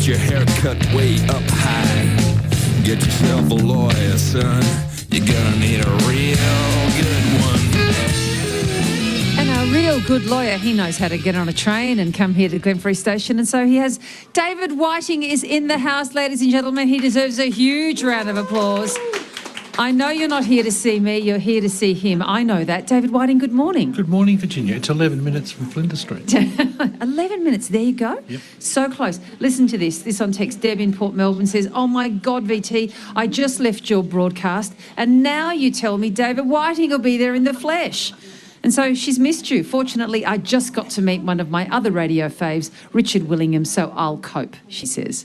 Get your hair cut way up high. Get yourself a lawyer, son. You're gonna need a real good one. And a real good lawyer, he knows how to get on a train and come here to Glenferrie Station. And so he has David Whiting is in the house, ladies and gentlemen. He deserves a huge round of applause. I know you're not here to see me, you're here to see him. I know that. David Whiting, good morning. Good morning, Virginia. It's 11 minutes from Flinders Street. 11 minutes, there you go. Yep. So close. Listen to this. This on text. Deb in Port Melbourne says, oh my God, VT, I just left your broadcast and now you tell me David Whiting will be there in the flesh. And so she's missed you. Fortunately, I just got to meet one of my other radio faves, Richard Willingham, so I'll cope, she says.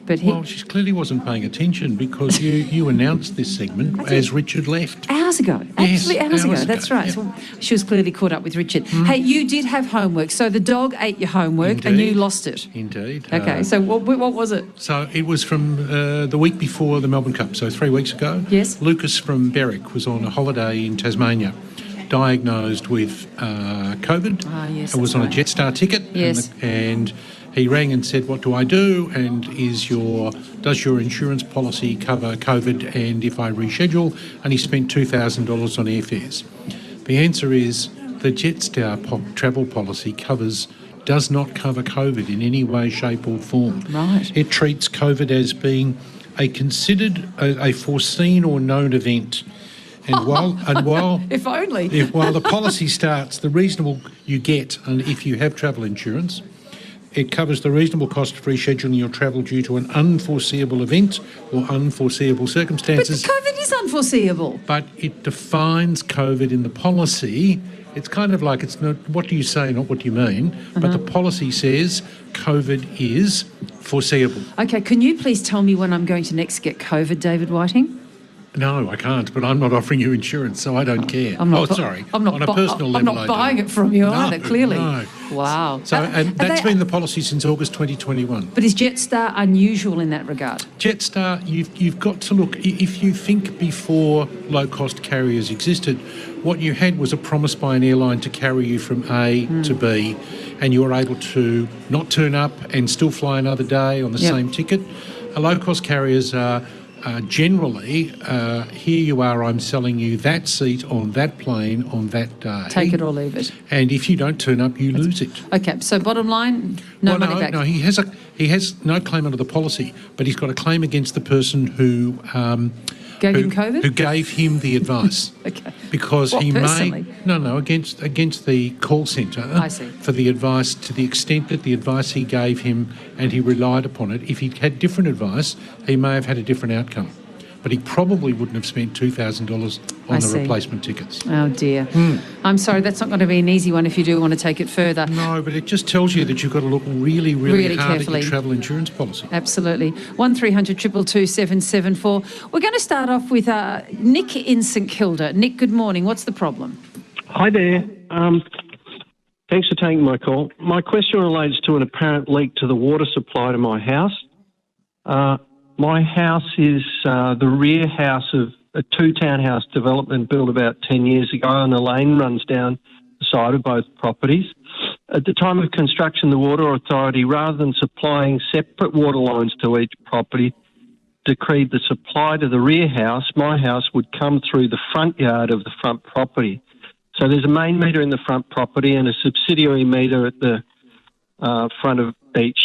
But Well, she clearly wasn't paying attention because you announced this segment as Richard left. Hours ago. Yes, Actually, hours ago. ago. That's right. Yep. So she was clearly caught up with Richard. Hey, you did have homework. So the dog ate your homework and you Indeed. lost it. Indeed. Okay, so what was it? So it was from the week before the Melbourne Cup, so 3 weeks ago. Yes. Lucas from Berwick was on a holiday in Tasmania, diagnosed with COVID. Ah, yes, It was that's on a right. Jetstar ticket. Yes. And he rang and said, what do I do? And does your insurance policy cover COVID? And if I reschedule? And he spent $2,000 on airfares. The answer is the Jetstar travel policy does not cover COVID in any way, shape or form. Right. It treats COVID as being a foreseen or known event. And while If only. while the policy starts, the reasonable you get, and if you have travel insurance, it covers the reasonable cost of rescheduling your travel due to an unforeseeable event or unforeseeable But circumstances. COVID is unforeseeable. But it defines COVID in the policy. It's kind of like it's not what do you say, not what do you mean. But the policy says COVID is foreseeable. Okay, can you please tell me when I'm going to next get COVID, David Whiting? No, I can't, but I'm not offering you insurance, so I don't care. I'm not, sorry. I'm not, On a personal level, I'm not buying it from you either, clearly. No. Wow. So, and that's they- been the policy since August 2021. But is Jetstar unusual in that regard? Jetstar, you've got to look, if you think before low-cost carriers existed, what you had was a promise by an airline to carry you from A to B, and you were able to not turn up and still fly another day on the Yep. same ticket. Low-cost carriers are generally, here you are, I'm selling you that seat on that plane on that day. Take it or leave it. And if you don't turn up, you lose it. Okay, so bottom line, no money back. No, he has no claim under the policy, but he's got a claim against the person who Gave him COVID? who gave him the advice. Okay. Because What, he personally? against the call centre. I see. For the advice, to the extent that the advice he gave him and he relied upon it. If he'd had different advice, he may have had a different outcome. But he probably wouldn't have spent $2,000 on the see. replacement tickets. Oh dear. I'm sorry, that's not going to be an easy one if you do want to take it further. No, but it just tells you that you've got to look really, Really hard carefully. at your travel insurance policy. Absolutely. 1300 222 774. We're going to start off with Nick in St Kilda. Nick, good morning. What's the problem? Hi there. Thanks for taking my call. My question relates to an apparent leak to the water supply to my house. My house is the rear house of a two-townhouse development built about 10 years ago, and a lane runs down the side of both properties. At the time of construction, the Water Authority, rather than supplying separate water lines to each property, decreed the supply to the rear house, my house, would come through the front yard of the front property. So there's a main meter in the front property and a subsidiary meter at the front of each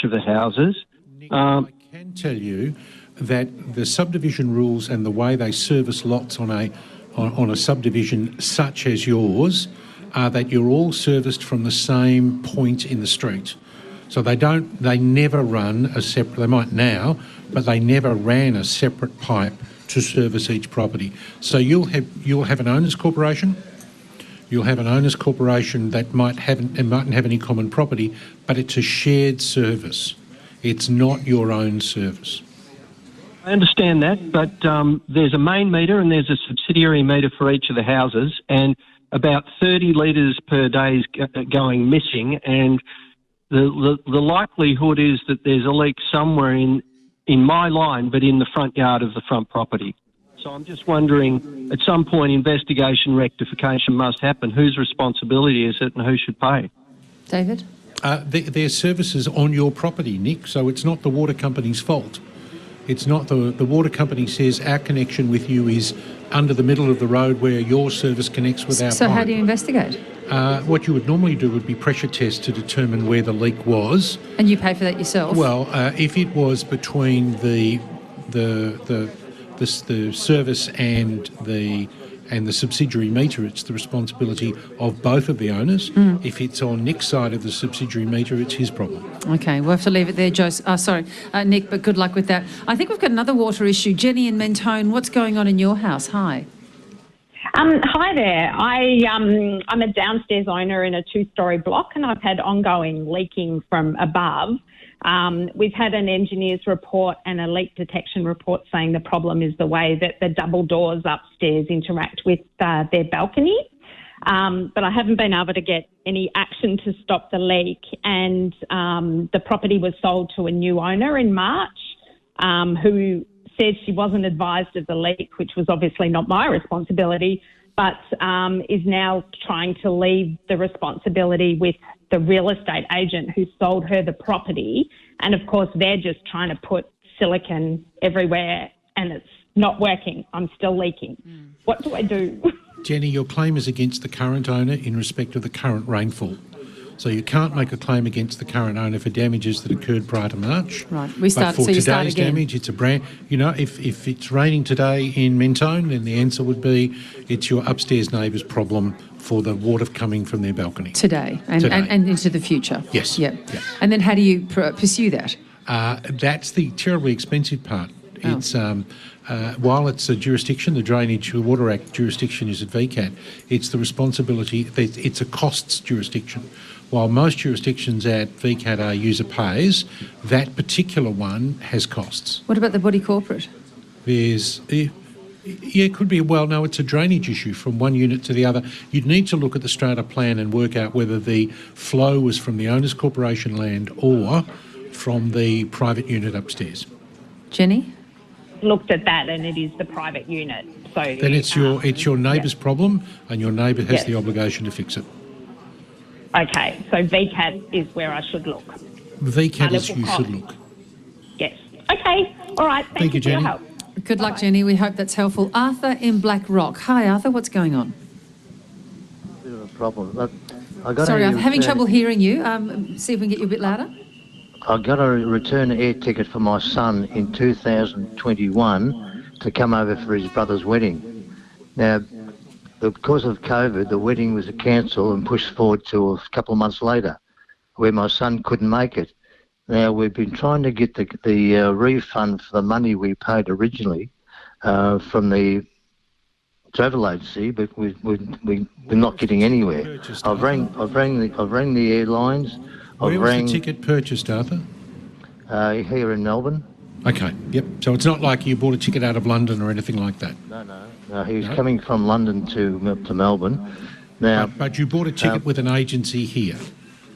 of the houses. Nick, I can tell you that the subdivision rules and the way they service lots on a subdivision such as yours are that you're all serviced from the same point in the street. So they never run a separate, they might now, but they never ran a separate pipe to service each property. So you'll have an owners corporation. You'll have an owners corporation that mightn't have any common property, but it's a shared service. It's not your own service. I understand that, but there's a main meter and there's a subsidiary meter for each of the houses, and about 30 litres per day is going missing, and the likelihood is that there's a leak somewhere in my line, but in the front yard of the front property. So I'm just wondering, at some point, investigation, rectification must happen. Whose responsibility is it and who should pay? David? Their services on your property, Nick, so it's not the water company's fault. It's not the water company says our connection with you is under the middle of the road where your service connects with our So how pipe. do you investigate? What you would normally do would be pressure test to determine where the leak was. And you pay for that yourself? Well, if it was between the service and the subsidiary meter, it's the responsibility of both of the owners. If it's on Nick's side of the subsidiary meter, it's his problem. Okay, we'll have to leave it there, Nick, but good luck with that. I think we've got another water issue. Jenny in Mentone, what's going on in your house? Hi. Hi there. I'm a downstairs owner in a 2-storey block, and I've had ongoing leaking from above. We've had an engineer's report and a leak detection report saying the problem is the way that the double doors upstairs interact with their balcony. But I haven't been able to get any action to stop the leak. And the property was sold to a new owner in March who said she wasn't advised of the leak, which was obviously not my responsibility, but is now trying to leave the responsibility with the real estate agent who sold her the property. And of course, they're just trying to put silicone everywhere and it's not working. I'm still leaking. What do I do? Jenny, your claim is against the current owner in respect of the current rainfall. So you can't make a claim against the current owner for damages that occurred prior to March. Right. But for you start today's again. damage, it's a brand... if it's raining today in Mentone, then the answer would be it's your upstairs neighbour's problem for the water coming from their balcony. Today and into the future. Yes. Yep. Yeah. And then how do you pursue that? That's the terribly expensive part. Oh. It's while it's a jurisdiction, the Drainage Water Act jurisdiction is at VCAT, it's the responsibility, it's a costs jurisdiction. While most jurisdictions at VCAT are user pays, that particular one has costs. What about the body corporate? It could be, no, it's a drainage issue from one unit to the other. You'd need to look at the strata plan and work out whether the flow was from the owner's corporation land or from the private unit upstairs. Jenny? Looked at that and it is the private unit. So Then it's your neighbour's problem and your neighbour has Yes. the obligation to fix it. Okay, so VCAT is where I should look. VCAT is Level you cost. should look. Yes. Okay. All right. Thank you, you for your Jenny. help. Good luck, Jenny. We hope that's helpful. Arthur in Black Rock. Hi, Arthur. What's going on? Bit of a problem. I got Sorry, a I'm having return- trouble hearing you. See if we can get you a bit louder. I got a return air ticket for my son in 2021 to come over for his brother's wedding. Now, because of COVID, the wedding was cancelled and pushed forward to a couple of months later, where my son couldn't make it. Now, we've been trying to get the refund for the money we paid originally from the travel agency, but we're not getting anywhere. I've rang the airlines. Where was the ticket purchased, Arthur? Here in Melbourne. Okay, yep. So it's not like you bought a ticket out of London or anything like that. No, he was coming from London to Melbourne. Now, But you bought a ticket with an agency here.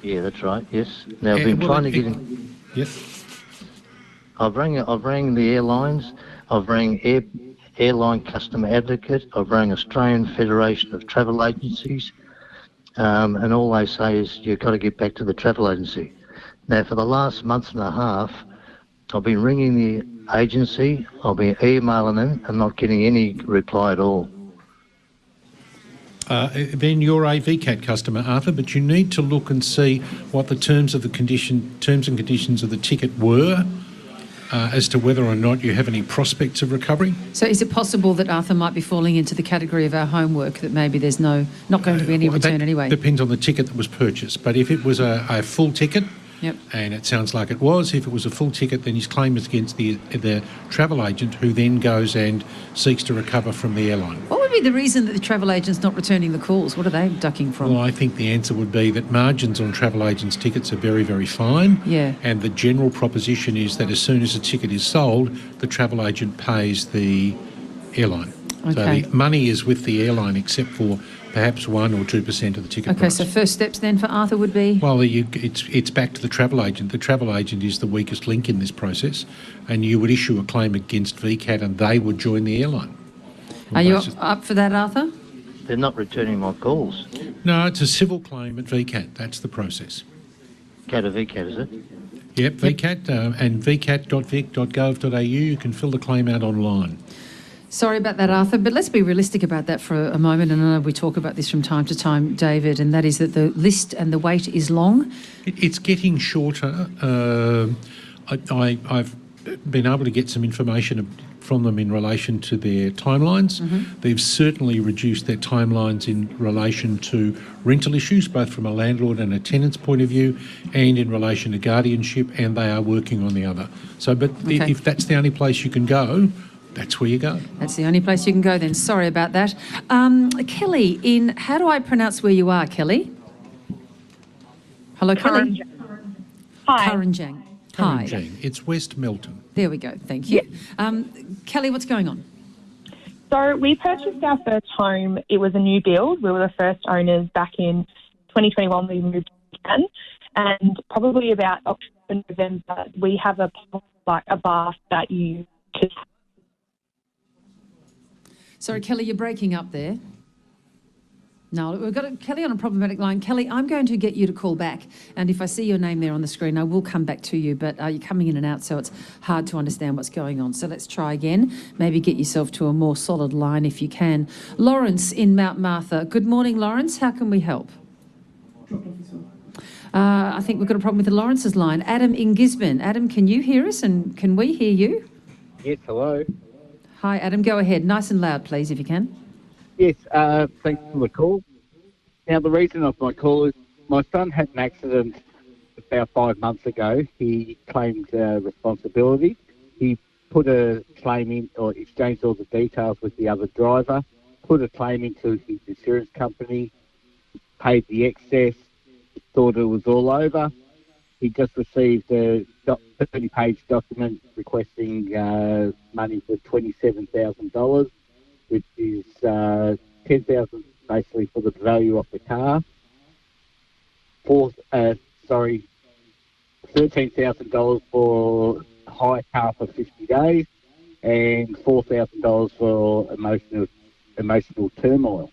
yeah, that's right. Yes. Now I've been trying to get him. Yep. I've rang the airlines. I've rang airline customer advocate. I've rang Australian Federation of Travel Agencies, and all they say is you've got to get back to the travel agency. Now, for the last month and a half, I've been ringing the agency. I've been emailing them and not getting any reply at all. Then you're a VCAT customer, Arthur, but you need to look and see what the terms and conditions of the ticket were as to whether or not you have any prospects of recovery. So is it possible that Arthur might be falling into the category of our homework, that maybe there's not going to be any return anyway? Depends on the ticket that was purchased. But if it was a full ticket, Yep. and it sounds like it was, if it was a full ticket, then his claim is against the travel agent, who then goes and seeks to recover from the airline. What would be the reason that the travel agent's not returning the calls? What are they ducking from? Well, I think the answer would be that margins on travel agents' tickets are very, very fine. Yeah. And the general proposition is that as soon as a ticket is sold, the travel agent pays the airline. Okay. So the money is with the airline except for perhaps 1 or 2% of the ticket Okay, price. so first steps then for Arthur would be? Well, it's back to the travel agent. The travel agent is the weakest link in this process, and you would issue a claim against VCAT and they would join the airline. Are you up for that, Arthur? They're not returning my calls. No, it's a civil claim at VCAT. That's the process. CAT or VCAT, is it? Yep, VCAT and vcat.vic.gov.au. You can fill the claim out online. Sorry about that, Arthur, but let's be realistic about that for a moment. And I know we talk about this from time to time, David, and that is that the list and the wait is long. It's getting shorter. I've been able to get some information from them in relation to their timelines. They've certainly reduced their timelines in relation to rental issues, both from a landlord and a tenant's point of view, and in relation to guardianship, and they are working on the other. So, but if that's the only place you can go, that's where you go. That's the only place you can go then. Sorry about that. Kelly, how do I pronounce where you are, Kelly? Hello, Kelly? Hi. Karanjang. Hi. Karanjang. It's West Melton. There we go. Thank you. Kelly, what's going on? So we purchased our first home. It was a new build. We were the first owners back in 2021. We moved again. And probably about October, November, we have a bath that you could... Sorry, Kelly, you're breaking up there. No, we've got Kelly on a problematic line. Kelly, I'm going to get you to call back, and if I see your name there on the screen, I will come back to you, but you're coming in and out, so it's hard to understand what's going on. So let's try again. Maybe get yourself to a more solid line if you can. Lawrence in Mount Martha. Good morning, Lawrence. How can we help? I think we've got a problem with the Lawrence's line. Adam in Gisborne. Adam, can you hear us, and can we hear you? Yes, hello. Hi, Adam. Go ahead. Nice and loud, please, if you can. Yes, thanks for the call. Now, the reason of my call is my son had an accident about 5 months ago. He claimed responsibility. He put a claim in, or exchanged all the details with the other driver, put a claim into his insurance company, paid the excess, thought it was all over. He just received a 30-page document requesting money for $27,000, which is $10,000 basically for the value of the car. $13,000 for a hire car for 50 days, and $4,000 for emotional turmoil.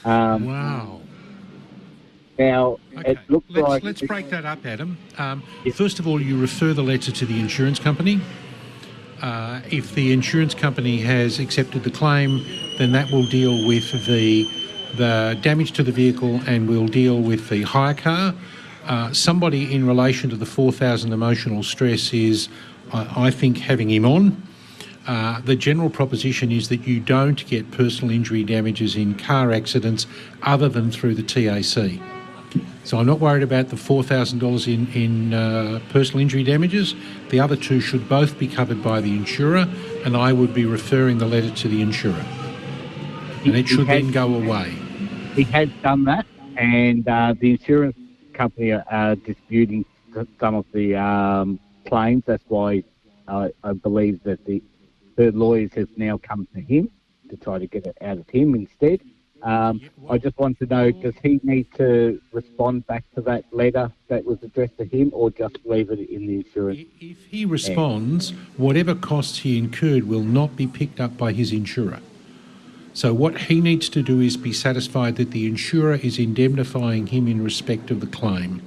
Wow. Now, Okay. it looks like... Let's break that up, Adam. First of all, you refer the letter to the insurance company. If the insurance company has accepted the claim, then that will deal with the damage to the vehicle and will deal with the hire car. Somebody in relation to the 4,000 emotional stress is, I think, having him on. The general proposition is that you don't get personal injury damages in car accidents other than through the TAC. So I'm not worried about the $4,000 in personal injury damages. The other two should both be covered by the insurer, and I would be referring the letter to the insurer. And it should then go away. He has done that, and the insurance company are disputing some of the claims. That's why I believe that the lawyers have now come to him to try to get it out of him instead. I just want to know, does he need to respond back to that letter that was addressed to him, or just leave it in the insurance? If he responds, whatever costs he incurred will not be picked up by his insurer. So what he needs to do is be satisfied that the insurer is indemnifying him in respect of the claim.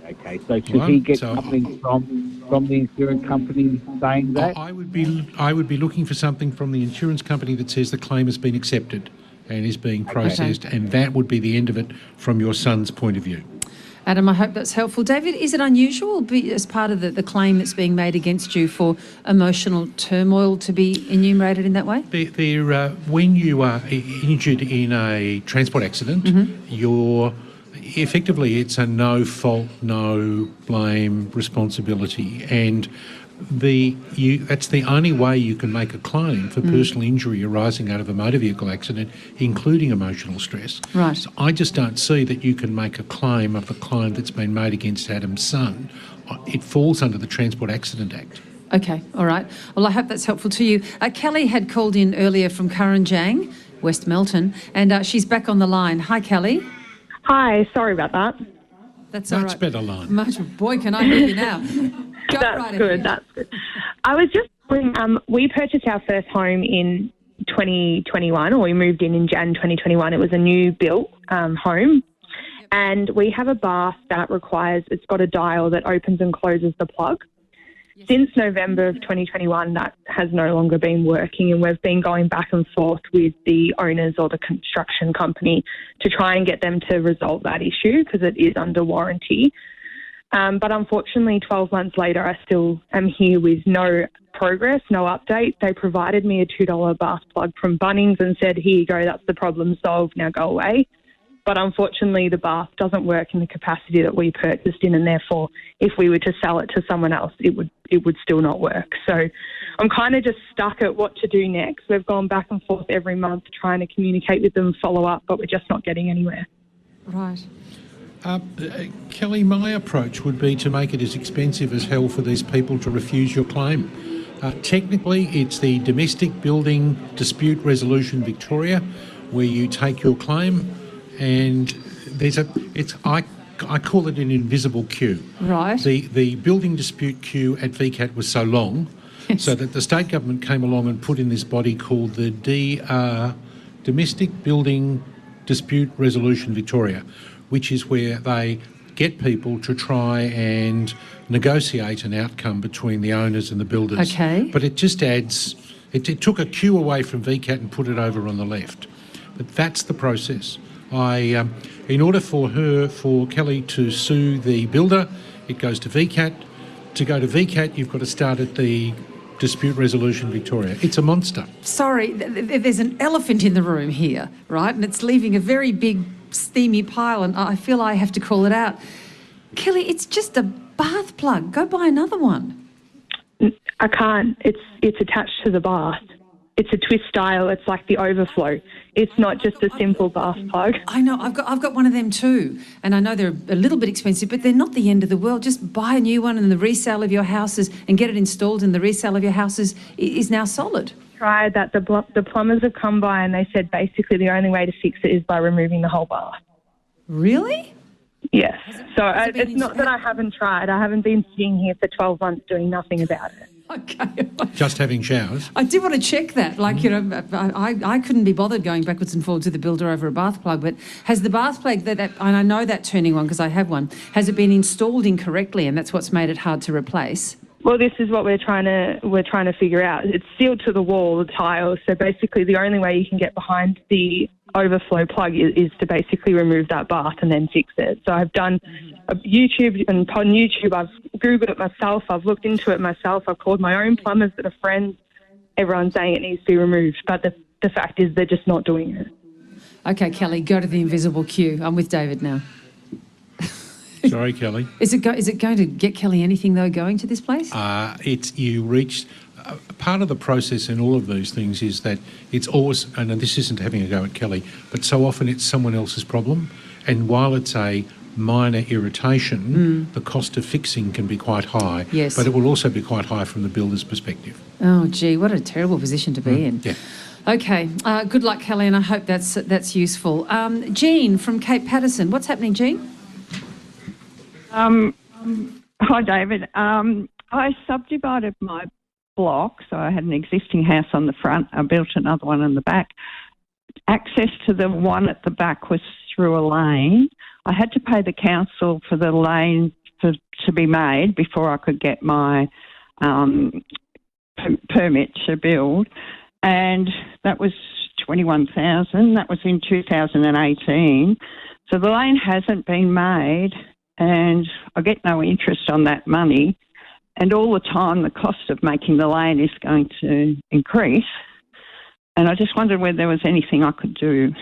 Okay, so should he get something from the insurance company saying that? I would be looking for something from the insurance company that says the claim has been accepted and is being processed, and that would be the end of it from your son's point of view. Adam, I hope that's helpful. David, is it unusual as part of the claim that's being made against you for emotional turmoil to be enumerated in that way? When you are injured in a transport accident, you're effectively, it's a no fault, no blame responsibility, and that's the only way you can make a claim for personal injury arising out of a motor vehicle accident, including emotional stress. Right. So I just don't see that you can make a claim of the claim that's been made against Adam's son. It falls under the Transport Accident Act. Okay, all right. Well, I hope that's helpful to you. Kelly had called in earlier from Karanjang, West Melton, and she's back on the line. Hi, Kelly. Hi, sorry about that. That's all right. Much better line. Boy, can I hear you now. Go That's right good, ahead. that's good. I was just wondering, we purchased our first home in 2021, or we moved in Jan 2021. It was a new built home. And we have a bath that it's got a dial that opens and closes the plug. Since November of 2021, that has no longer been working, and we've been going back and forth with the owners or the construction company to try and get them to resolve that issue because it is under warranty. But unfortunately, 12 months later, I still am here with no progress, no update. They provided me a $2 bath plug from Bunnings and said, here you go, that's the problem solved, now go away. But unfortunately, the bath doesn't work in the capacity that we purchased in, and therefore, if we were to sell it to someone else, it would still not work. So I'm kind of just stuck at what to do next. We've gone back and forth every month trying to communicate with them, follow up, but we're just not getting anywhere. Right. Kelly, my approach would be to make it as expensive as hell for these people to refuse your claim. Technically, it's the Domestic Building Dispute Resolution Victoria, where you take your claim, and I call it an invisible queue. Right. The building dispute queue at VCAT was so long, so that the state government came along and put in this body called the Domestic Building Dispute Resolution Victoria, which is where they get people to try and negotiate an outcome between the owners and the builders. Okay. But it just adds, it took a queue away from VCAT and put it over on the left. But that's the process. In order for Kelly to sue the builder, it goes to VCAT. To go to VCAT, you've got to start at the Dispute Resolution Victoria. It's a monster. Sorry, there's an elephant in the room here, right? And it's leaving a very big steamy pile, and I feel I have to call it out. Kelly, it's just a bath plug. Go buy another one. I can't. It's attached to the bath. It's a twist dial. It's like the overflow. It's not just a simple bath plug. I know. I've got one of them too, and I know they're a little bit expensive, but they're not the end of the world. Just buy a new one, and the resale of your houses and get it installed, and the resale of your houses is now solid. Tried that. The plumbers have come by and they said basically the only way to fix it is by removing the whole bath. Really? Yes. So it's not that I haven't tried. I haven't been sitting here for 12 months doing nothing about it. Okay. Just having showers. I did want to check that. Like, you know, I couldn't be bothered going backwards and forwards with the builder over a bath plug, but has the bath plug, and I know that turning one because I have one, has it been installed incorrectly and that's what's made it hard to replace? Well, this is what we're trying to figure out. It's sealed to the wall, the tile. So basically, the only way you can get behind the overflow plug is to basically remove that bath and then fix it. So I've done YouTube, and on YouTube, I've Googled it myself. I've looked into it myself. I've called my own plumbers that are friends. Everyone's saying it needs to be removed, but the fact is they're just not doing it. Okay, Kelly, go to the invisible queue. I'm with David now. Sorry, Kelly. Is it going to get Kelly anything, though, going to this place? You reach... part of the process in all of these things is that it's always, and this isn't having a go at Kelly, but so often it's someone else's problem. And while it's a minor irritation, the cost of fixing can be quite high. Yes. But it will also be quite high from the builder's perspective. Oh, gee, what a terrible position to be in. Yeah. Okay, good luck, Kelly, and I hope that's useful. Jean from Cape Patterson. What's happening, Jean? Hi, David. I subdivided my block, so I had an existing house on the front. I built another one in the back. Access to the one at the back was through a lane. I had to pay the council for the lane to be made before I could get my permit to build, and that was $21,000. That was in 2018. So the lane hasn't been made, and I get no interest on that money. And all the time, the cost of making the lane is going to increase. And I just wondered whether there was anything I could do.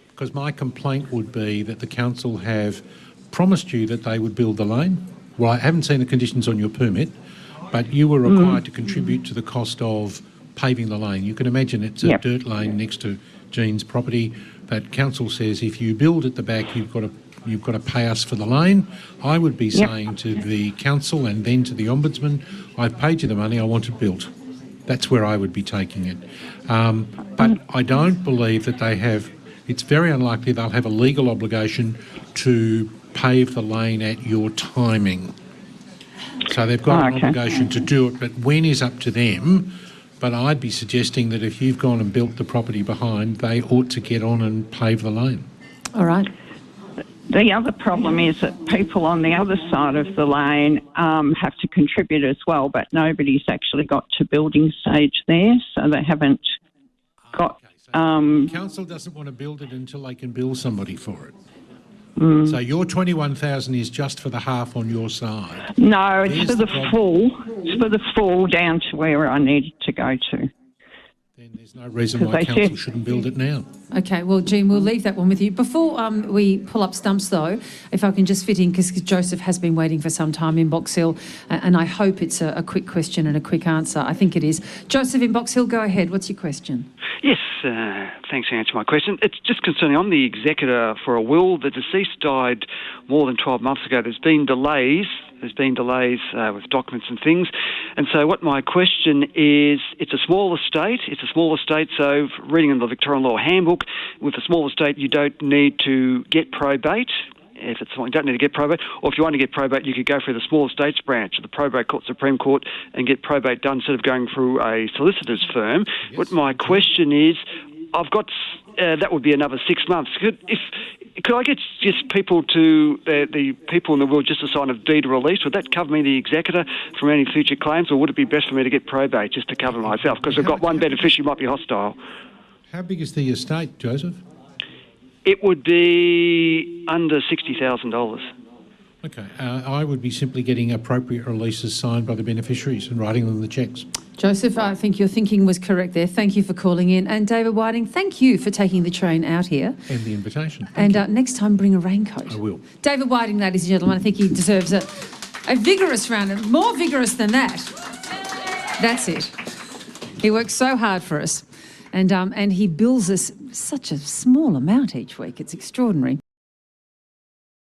Because my complaint would be that the council have promised you that they would build the lane. Well, I haven't seen the conditions on your permit, but you were required to contribute to the cost of paving the lane. You can imagine it's a dirt lane next to Jean's property. That council says if you build at the back, you've got to pay us for the lane. I would be saying to the council and then to the Ombudsman, I've paid you the money, I want it built. That's where I would be taking it. But I don't believe that they have, it's very unlikely they'll have a legal obligation to pave the lane at your timing. So they've got an obligation to do it, but when is up to them. But I'd be suggesting that if you've gone and built the property behind, they ought to get on and pave the lane. All right. The other problem is that people on the other side of the lane have to contribute as well, but nobody's actually got to building stage there, so they haven't got... Council doesn't want to build it until they can bill somebody for it. So your 21,000 is just for the half on your side. No, it's There's for the problem. full. It's for the full down to where I needed to go to. Then there's no reason why Because they council said- shouldn't build it now. Okay, well, Jean, we'll leave that one with you. Before we pull up stumps, though, if I can just fit in, because Joseph has been waiting for some time in Box Hill, and I hope it's a quick question and a quick answer. I think it is. Joseph in Box Hill, go ahead. What's your question? Yes, thanks for answering my question. It's just concerning, I'm the executor for a will. The deceased died more than 12 months ago. There's been delays with documents and things. And so what my question is, it's a small estate. So reading in the Victorian Law Handbook, with a small estate, you don't need to get probate. If it's small, you don't need to get probate. Or if you want to get probate, you could go through the small estates branch of the Probate Court, Supreme Court, and get probate done instead of going through a solicitor's firm. Yes. What my question is, I've got, that would be another 6 months. Could I get just people to, the people in the will, just a sign of deed of release? Would that cover me, the executor, from any future claims, or would it be best for me to get probate just to cover myself? Because I've got one beneficiary who might be hostile. How big is the estate, Joseph? It would be under $60,000. Okay, I would be simply getting appropriate releases signed by the beneficiaries and writing them the cheques. Joseph, I think your thinking was correct there. Thank you for calling in. And David Whiting, thank you for taking the train out here. And the invitation. Thank And you. next time, bring a raincoat. I will. David Whiting, ladies and gentlemen, I think he deserves a vigorous round, and more vigorous than that. That's it. He works so hard for us, and he bills us such a small amount each week. It's extraordinary.